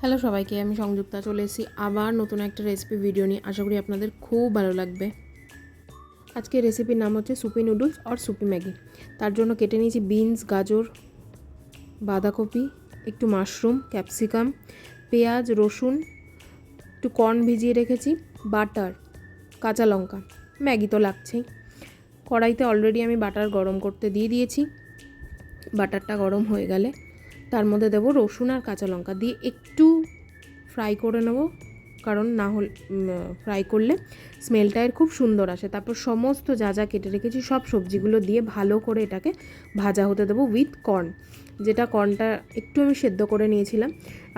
Hello সবাইকে, আমি সংযুক্তা চলে এসেছি আবার নতুন একটা রেসিপি ভিডিও নিয়ে। আশা করি আপনাদের খুব ভালো লাগবে। আজকে রেসিপির নাম হচ্ছে সুপি নুডলস আর সুপি ম্যাগি। তার জন্য কেটে নিয়েছি বিনস, গাজর, বাঁধাকপি, একটু মাশরুম, ক্যাপসিকাম, পেঁয়াজ, রসুন, একটু কর্ন ভিজিয়ে রেখেছি, বাটার, কাঁচা লঙ্কা, ম্যাগি তো লাগছেই। কড়াইতে অলরেডি আমি বাটার গরম করতে দিয়ে দিয়েছি। বাটারটা গরম হয়ে গেলে তার মধ্যে দেবো রসুন আর কাঁচা লঙ্কা দিয়ে একটু ফ্রাই করে নেব, কারণ না হলে ফ্রাই করলে স্মেলটা এর খুব সুন্দর আসে। তারপর সমস্ত যা যা কেটে রেখেছি সব সবজিগুলো দিয়ে ভালো করে এটাকে ভাজা হতে দেবো উইথ কর্ন। যেটা কর্নটা একটু আমি সেদ্ধ করে নিয়েছিলাম,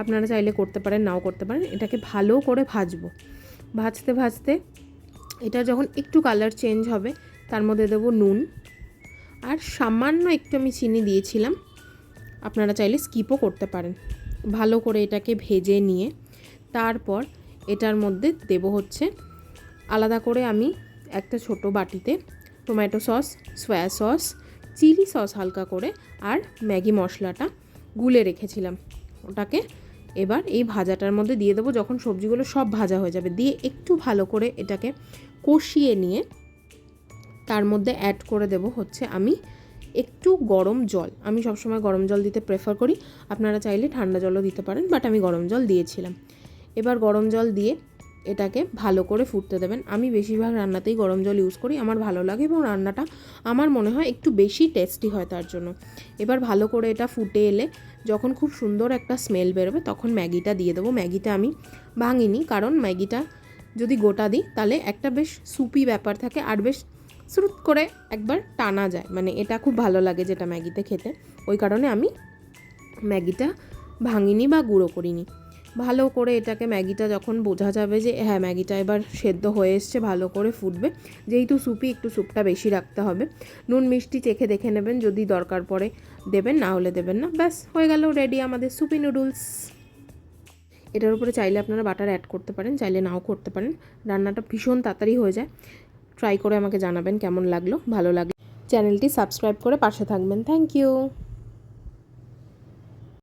আপনারা চাইলে করতে পারেন, নাও করতে পারেন। এটাকে ভালো করে ভাজবো। ভাজতে ভাজতে এটা যখন একটু কালার চেঞ্জ হবে তার মধ্যে দেবো নুন, আর সামান্য একটু আমি চিনি দিয়েছিলাম, আপনারা চাইলে স্কিপও করতে পারেন। ভালো করে এটাকে ভেজে নিয়ে তারপর এটার মধ্যে দেব হচ্ছে আলাদা করে আমি একটা ছোট বাটিতে tomato sauce, soya sauce, chilli sauce হালকা করে আর ম্যাগি মশলাটা গুলে রেখেছিলাম, ওটাকে এবার এই ভাজাটার মধ্যে দিয়ে দেবো। যখন সবজিগুলো সব ভাজা হয়ে যাবে দিয়ে একটু ভালো করে এটাকে কষিয়ে নিয়ে তার মধ্যে অ্যাড করে দেব হচ্ছে আমি একটু গরম জল। আমি সবসময় গরম জল দিতে প্রেফার করি, আপনারা চাইলে ঠান্ডা জলও দিতে পারেন, বাট আমি গরম জল দিয়েছিলাম। এবার গরম জল দিয়ে এটাকে ভালো করে ফুটতে দেবেন। আমি বেশিরভাগ রান্নাতেই গরম জল ইউজ করি, আমার ভালো লাগে এবং রান্নাটা আমার মনে হয় একটু বেশি টেস্টি হয় তার জন্য। এবার ভালো করে এটা ফুটে এলে যখন খুব সুন্দর একটা স্মেল বেরোবে তখন ম্যাগিটা দিয়ে দেবো। ম্যাগিটা আমি ভাঙিনি, কারণ ম্যাগিটা যদি গোটা দিই তাহলে একটা বেশ সুপি ব্যাপার থাকে আর বেশ স্রুত করে একবার টানা যায়, মানে এটা খুব ভালো লাগে যেটা ম্যাগিতে খেতে। ওই কারণে আমি ম্যাগিটা ভাঙিনি বা গুঁড়ো করিনি। ভালো করে এটাকে ম্যাগিটা যখন বোঝা যাবে যে হ্যাঁ ম্যাগিটা এবার সেদ্ধ হয়ে এসছে, ভালো করে ফুটবে, যেহেতু সুপি একটু স্যুপটা বেশি রাখতে হবে। নুন মিষ্টি চেখে দেখে নেবেন, যদি দরকার পড়ে দেবেন, না হলে দেবেন না। ব্যাস হয়ে গেল রেডি আমাদের সুপি নুডলস। এটার উপরে চাইলে আপনারা বাটার অ্যাড করতে পারেন, চাইলে নাও করতে পারেন। রান্নাটা ভীষণ তাড়াতাড়ি হয়ে যায়। ট্রাই করে আমাকে জানাবেন কেমন লাগলো। ভালো লাগলে চ্যানেলটি সাবস্ক্রাইব করে পাশে থাকবেন। Thank you.